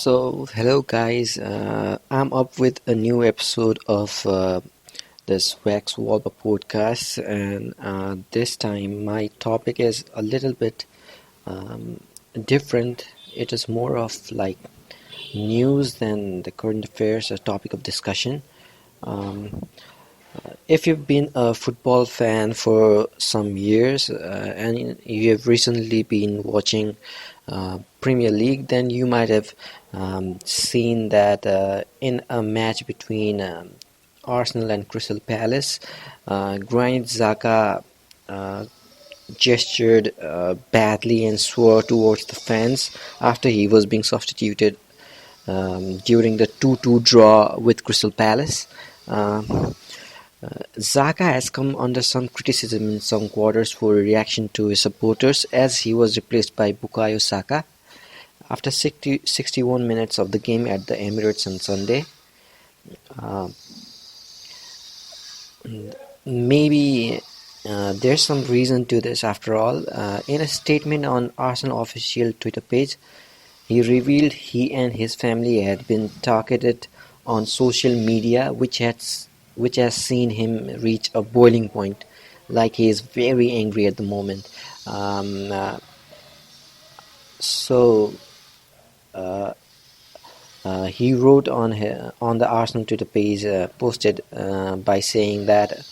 Hello guys. I'm up with a new episode of this Wax Wallpaper podcast, and this time my topic is a little bit um, different. It is more of like news than the current affairs, a topic of discussion. Um, if you've been a football fan for some years and you have recently been watching Premier League, then you might have seen that in a match between Arsenal and Crystal Palace, Granit Xhaka uh, gestured badly and swore towards the fans after he was being substituted during the 2-2 draw with Crystal Palace. Xhaka has come under some criticism in some quarters for a reaction to his supporters as he was replaced by Bukayo Saka after 61 minutes of the game at the Emirates on Sunday. Uh, Maybe there's some reason to this after all. In a statement on Arsenal official Twitter page, he revealed he and his family had been targeted on social media, which has seen him reach a boiling point. Like he is very angry at the moment. Um, uh, so uh, he wrote on the Arsenal Twitter page, posted by saying that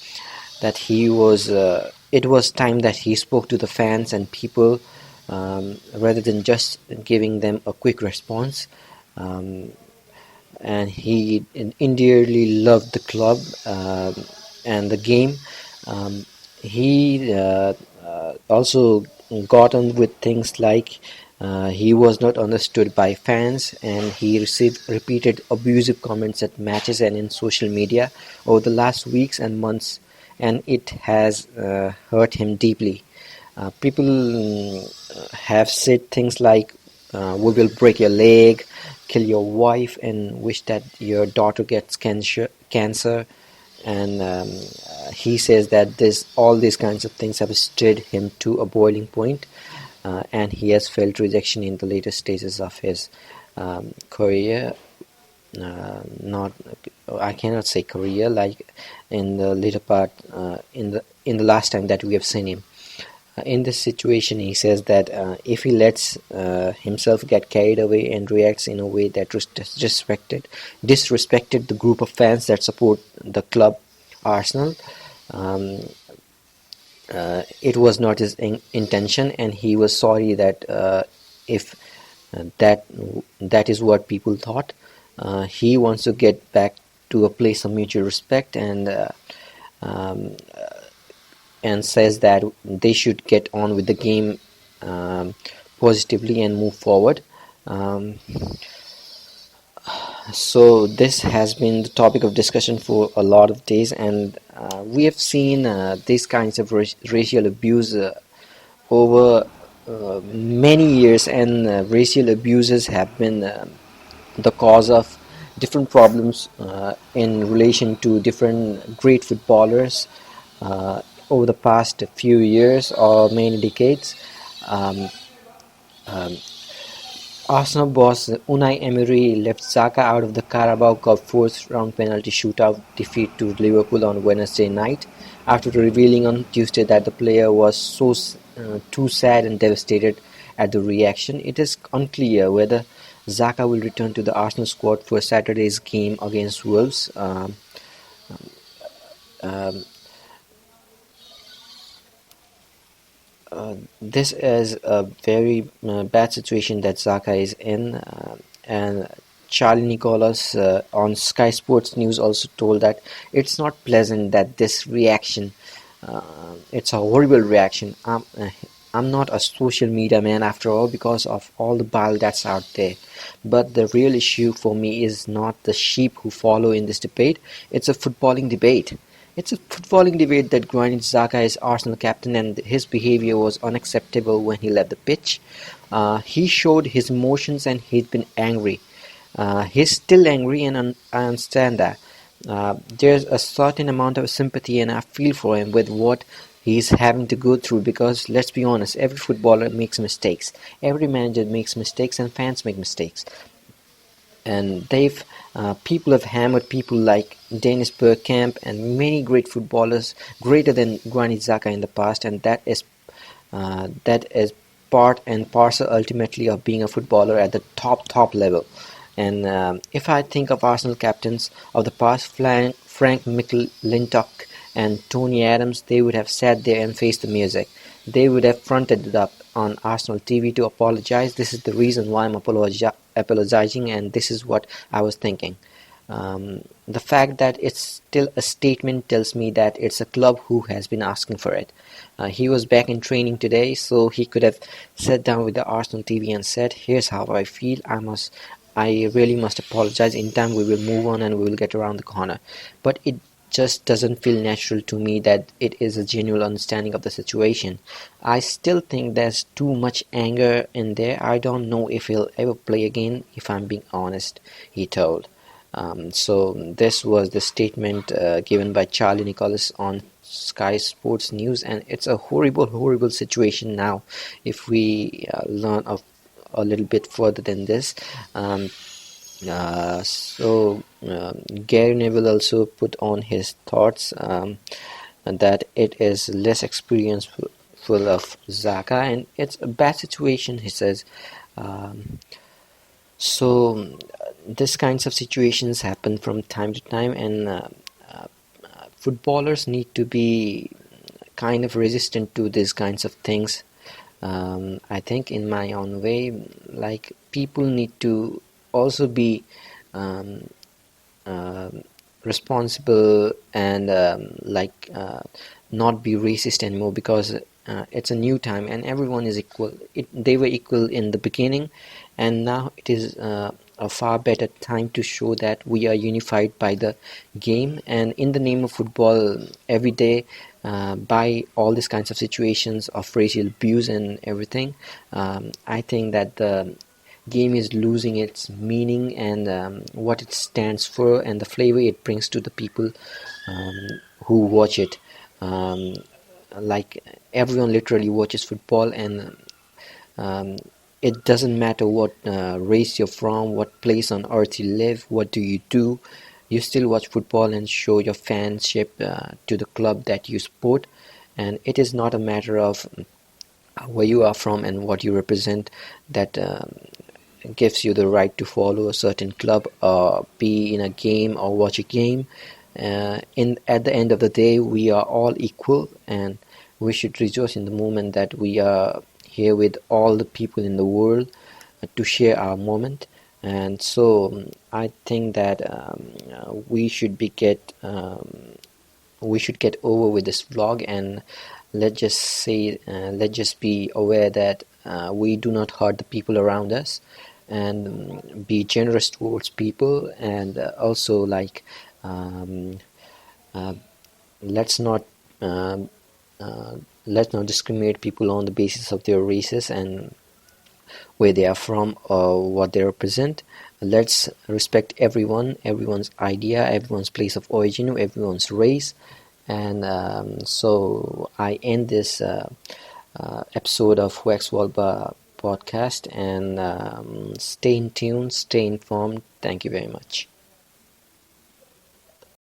he was it was time that he spoke to the fans and people rather than just giving them a quick response. Um, and he endearly loved the club and the game. Um, he also got on with things like he was not understood by fans, and he received repeated abusive comments at matches and in social media over the last weeks and months, and it has hurt him deeply. People have said things like, "We will break your leg, kill your wife, and wish that your daughter gets cancer." And he says that this all these kinds of things have stirred him to a boiling point, and he has felt rejection in the later stages of his career. Not, I cannot say career, like in the later part, in the last time that we have seen him. In this situation, he says that if he lets himself get carried away and reacts in a way that disrespected the group of fans that support the club, Arsenal, um, it was not his intention, and he was sorry that if that is what people thought. He wants to get back to a place of mutual respect, um, and says that they should get on with the game positively and move forward. Um, so this has been the topic of discussion for a lot of days, and we have seen these kinds of racial abuse over many years, and racial abuses have been the cause of different problems in relation to different great footballers over the past few years or many decades. Um, um, Arsenal boss Unai Emery left Xhaka out of the Carabao Cup fourth round penalty shootout defeat to Liverpool on Wednesday night after revealing on Tuesday that the player was too sad and devastated at the reaction. It is unclear whether Xhaka will return to the Arsenal squad for Saturday's game against Wolves. Um, this is a very bad situation that Xhaka is in, and Charlie Nicholas on Sky Sports News also told that it's not pleasant that this reaction, it's a horrible reaction. I'm not a social media man after all because of all the bile that's out there. But the real issue for me is not the sheep who follow in this debate, it's a footballing debate. It's a footballing debate that Granit Xhaka is Arsenal captain and his behavior was unacceptable when he left the pitch. He showed his emotions and he'd been angry. He's still angry, and I understand that. There's a certain amount of sympathy and I feel for him with what he's having to go through, because let's be honest, every footballer makes mistakes, every manager makes mistakes, and fans make mistakes. and they've people have hammered people like Dennis Bergkamp and many great footballers, greater than Granit Xhaka in the past, and that is part and parcel ultimately of being a footballer at the top level. And if I think of Arsenal captains of the past, Frank McLintock and Tony Adams, they would have sat there and faced the music. They would have fronted it up on Arsenal TV to apologize. This is the reason why I'm apologizing, and this is what I was thinking. The fact that it's still a statement tells me that it's a club who has been asking for it. He was back in training today, so he could have sat down with the Arsenal TV and said, "Here's how I feel. I really must apologize. In time, we will move on and we will get around the corner." But it just doesn't feel natural to me that it is a genuine understanding of the situation. I still think there's too much anger in there. I don't know if he'll ever play again, if I'm being honest, he told. So this was the statement given by Charlie Nicholas on Sky Sports News, and it's a horrible situation now. If we learn of a little bit further than this, Gary Neville also put on his thoughts that it is less experience full of Zaka, and it's a bad situation, he says. Um, so this kinds of situations happen from time to time, and footballers need to be kind of resistant to these kinds of things. I think in my own way, like people need to also be um, uh, responsible and not be racist anymore, because it's a new time and everyone is equal. They were equal in the beginning, and now it is a far better time to show that we are unified by the game and in the name of football every day, by all these kinds of situations of racial abuse and everything. I think that the game is losing its meaning and what it stands for and the flavor it brings to the people um, who watch it. Um, like everyone literally watches football, and um, it doesn't matter what race you're from, what place on earth you live, what do you do. You still watch football and show your fanship to the club that you support. And it is not a matter of where you are from and what you represent that gives you the right to follow a certain club or be in a game or watch a game. In At the end of the day, we are all equal, and we should rejoice in the moment that we are here with all the people in the world to share our moment. And so I think that we should get over with this vlog, and let's just be aware that we do not hurt the people around us, and be generous towards people, and also um, uh, let's not um, let's not discriminate people on the basis of their races and where they are from or what they represent. Let's respect everyone's idea, everyone's place of origin, everyone's race. And so I end this episode of Wax Walba podcast, and stay in tune, stay informed. Thank you very much.